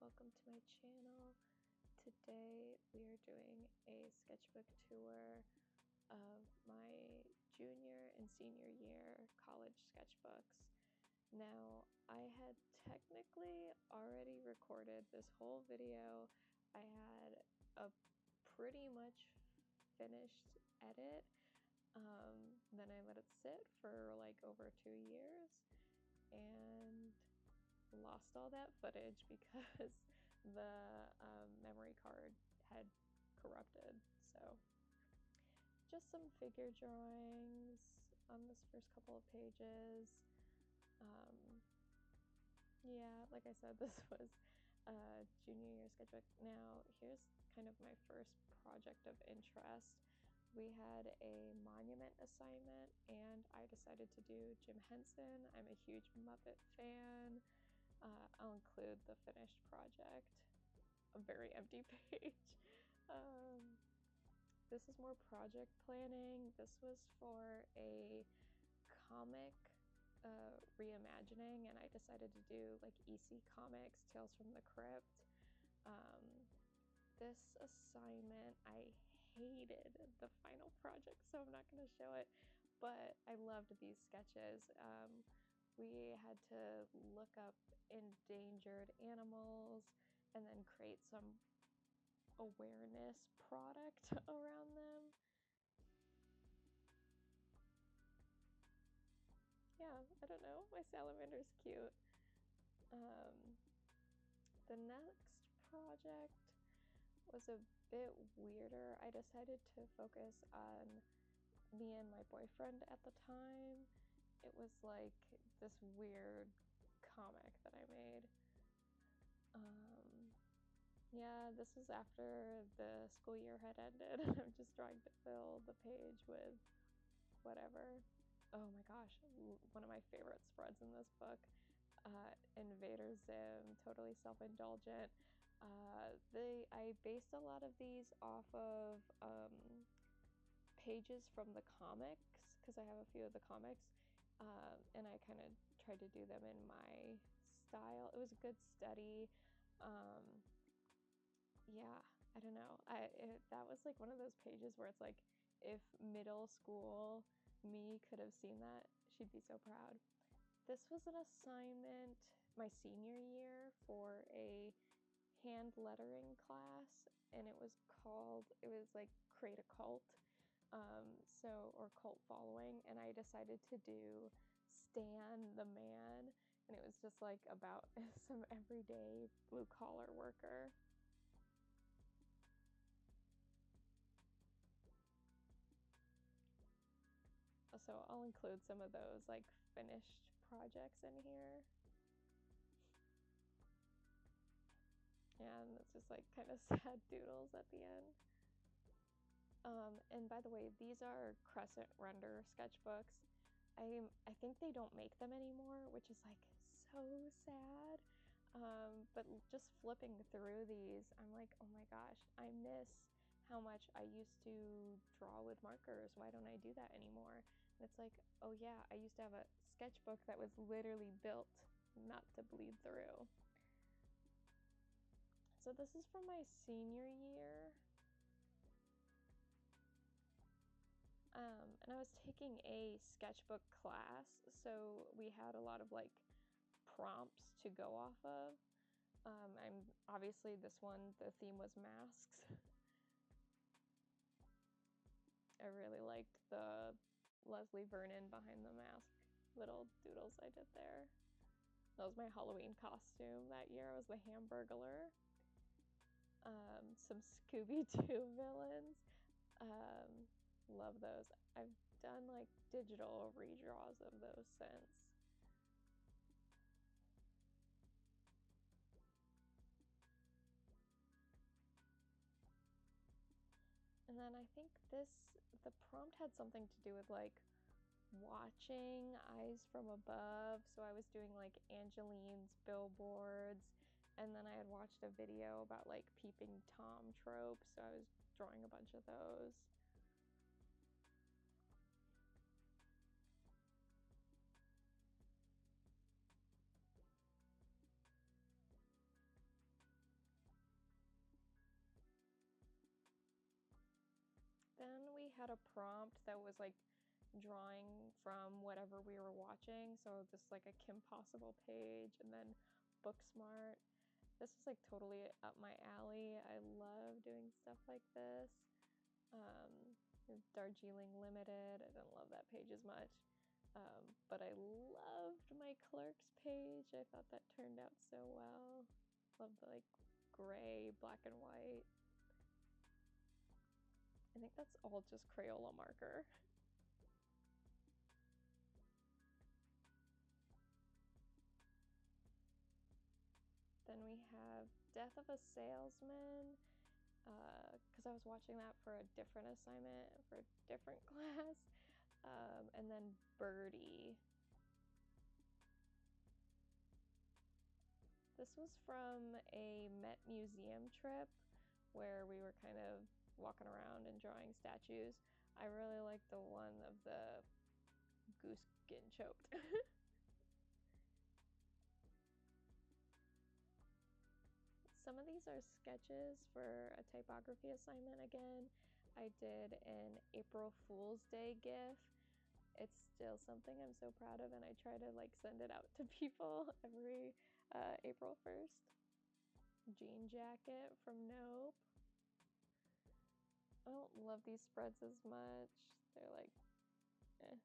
welcome to my channel. Today we are doing a sketchbook tour of my junior and senior year college sketchbooks. Now, I had technically already recorded this whole video. I had a pretty much finished edit. Then I let it sit for like over 2 years and lost all that footage because the memory card had corrupted. So just some figure drawings on this first couple of pages. Yeah, like I said, this was a junior year sketchbook. Now here's kind of my first project of interest. We had a monument assignment and I decided to do Jim Henson. I'm a huge Muppet fan. I'll include the finished project, a very empty page. This is more project planning. This was for a comic reimagining, and I decided to do like EC Comics, Tales from the Crypt. This assignment, I hated the final project, so I'm not going to show it, but I loved these sketches. We had to look up endangered animals and then create some awareness product around them. Yeah, I don't know, my salamander's cute. The next project was a bit weirder. I decided to focus on me and my boyfriend at the time. It was like this weird comic that I made. Yeah, this was after the school year had ended and I'm just trying to fill the page with whatever. Oh my gosh, one of my favorite spreads in this book, Invader Zim, totally self-indulgent. I based a lot of these off of pages from the comics, because I have a few of the comics, and I kind of tried to do them in my style. It was a good study. Yeah, I don't know. That was like one of those pages where it's like, if middle school me could have seen that, she'd be so proud. This was an assignment my senior year for a hand lettering class, and it was like create a cult, or cult following, and I decided to do Stan the Man, and it was just like about some everyday blue collar worker. So I'll include some of those like finished projects in here. And it's just like kind of sad doodles at the end. And by the way, these are crescent render sketchbooks. I think they don't make them anymore, which is like so sad. But just flipping through these, I'm like, oh my gosh, I miss how much I used to draw with markers. Why don't I do that anymore? And it's like, oh yeah, I used to have a sketchbook that was literally built not to bleed through. So this is from my senior year. And I was taking a sketchbook class, so we had a lot of like prompts to go off of. I'm obviously this one, the theme was masks. I really liked the Leslie Vernon behind the mask little doodles I did there. That was my Halloween costume that year. I was the Hamburglar. Some Scooby-Doo villains. Love those. I've done like digital redraws of those since. And then I think the prompt had something to do with like watching Eyes from Above. So I was doing like Angeline's billboards, and then I had watched a video about like peeping Tom tropes, so I was drawing a bunch of those. had a prompt that was like drawing from whatever we were watching. So this like a Kim Possible page, and then Booksmart. This was like totally up my alley. I love doing stuff like this. Darjeeling Limited, I didn't love that page as much. But I loved my Clerks page. I thought that turned out so well. Loved the like gray, black and white. I think that's all just Crayola marker. Then we have Death of a Salesman, because I was watching that for a different assignment for a different class. And then Birdie. This was from a Met Museum trip where we were kind of walking around and drawing statues. I really like the one of the goose getting choked. Some of these are sketches for a typography assignment again. I did an April Fool's Day GIF. It's still something I'm so proud of, and I try to like send it out to people every April 1st. Jean jacket from Nope. I don't love these spreads as much. They're like, eh.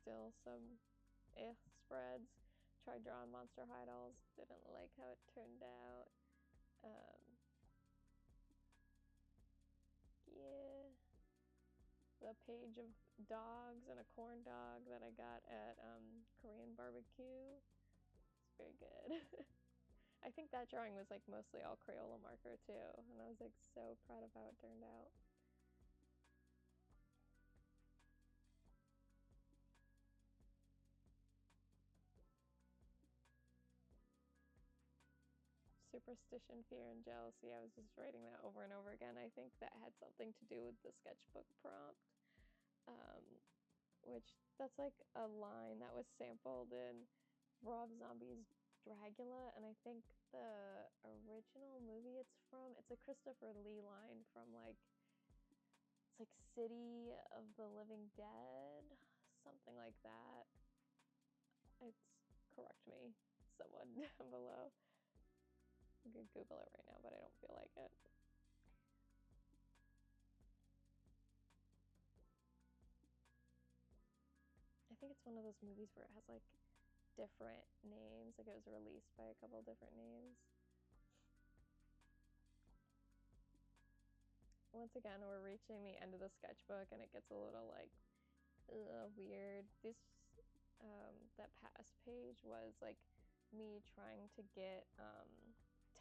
Still some spreads. Tried drawing Monster High dolls. Didn't like how it turned out. Yeah. The page of dogs and a corn dog that I got at Korean barbecue. It's very good. I think that drawing was like mostly all Crayola marker too, and I was like so proud of how it turned out. Superstition, fear, and jealousy. I was just writing that over and over again. I think that had something to do with the sketchbook prompt, which that's like a line that was sampled in Rob Zombie's Dragula, and I think the original movie it's a Christopher Lee line from like, it's like City of the Living Dead, something like that. It's, correct me, someone down below. I could Google it right now, but I don't feel like it. I think it's one of those movies where it has like different names, like it was released by a couple different names. Once again, we're reaching the end of the sketchbook and it gets a little like weird. This that past page was like me trying to get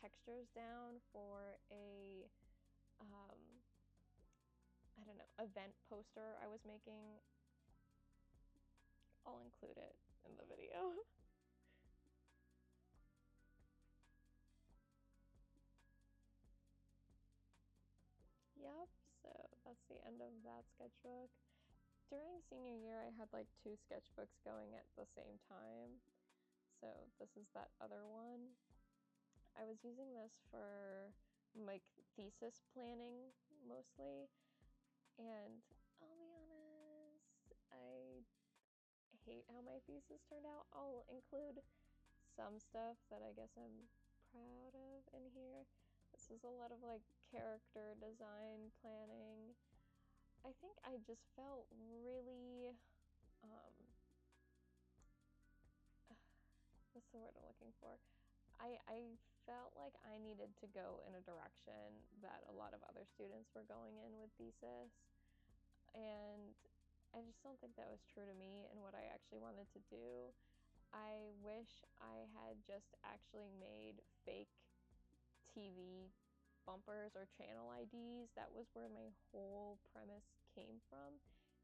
textures down for a I don't know, event poster I was making. I'll include it in the video. Yep, so that's the end of that sketchbook. During senior year, I had like 2 sketchbooks going at the same time. So this is that other one. I was using this for like thesis planning mostly, and I'll be honest, I hate how my thesis turned out. I'll include some stuff that I guess I'm proud of in here. This is a lot of like character design planning. I think I just felt really what's the word I'm looking for? I felt like I needed to go in a direction that a lot of other students were going in with thesis, and I just don't think that was true to me and what I actually wanted to do. I wish I had just actually made fake TV bumpers or channel IDs. That was where my whole premise came from,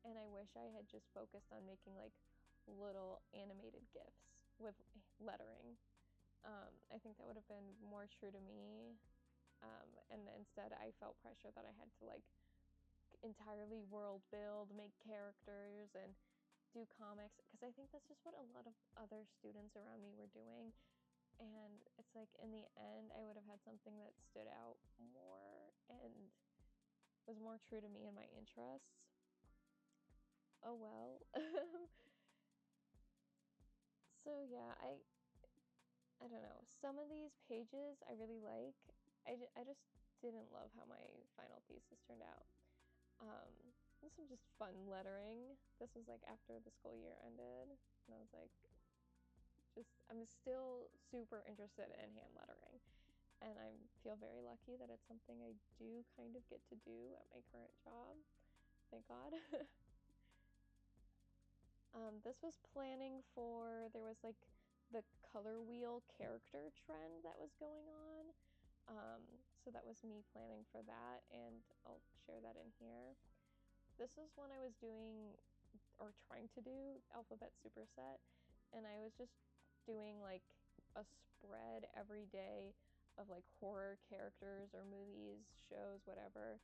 and I wish I had just focused on making like little animated GIFs with lettering. I think that would have been more true to me. And instead I felt pressure that I had to like entirely world build, make characters, and do comics, because I think that's just what a lot of other students around me were doing. And it's like, in the end, I would have had something that stood out more and was more true to me and my interests. Oh well. So yeah, I don't know. Some of these pages I really like. I just didn't love how my final pieces turned out. This was just fun lettering. This was like after the school year ended, and I was like, I'm still super interested in hand lettering, and I feel very lucky that it's something I do kind of get to do at my current job. Thank God. This was planning for, there was like the color wheel character trend that was going on. So that was me planning for that, and I'll share that in here. This is when I was doing, or trying to do, alphabet superset, and I was just doing like a spread every day of like horror characters or movies, shows, whatever,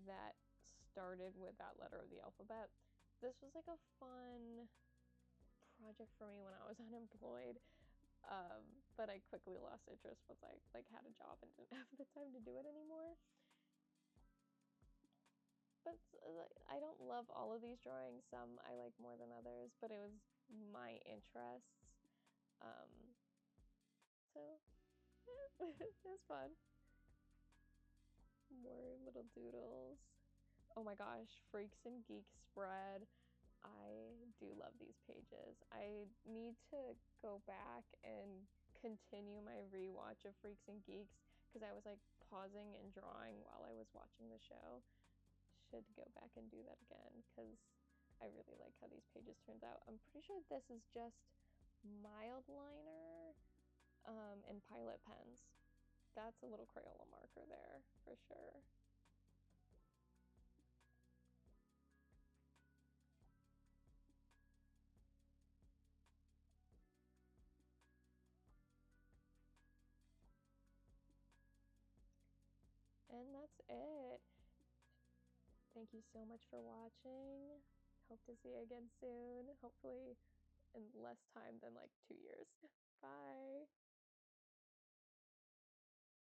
that started with that letter of the alphabet. This was like a fun project for me when I was unemployed, but I quickly lost interest once I like had a job and didn't have the time to do it anymore. But I don't love all of these drawings. Some I like more than others, but it was my interests. So it was fun. More little doodles. Oh my gosh, Freaks and Geeks spread. I do love these pages. I need to go back and continue my rewatch of Freaks and Geeks, because I was like pausing and drawing while I was watching the show. Should go back and do that again, because I really like how these pages turned out. I'm pretty sure this is just mild liner and Pilot pens. That's a little Crayola marker there for sure. And that's it. Thank you so much for watching. Hope to see you again soon. Hopefully in less time than like 2 years. Bye.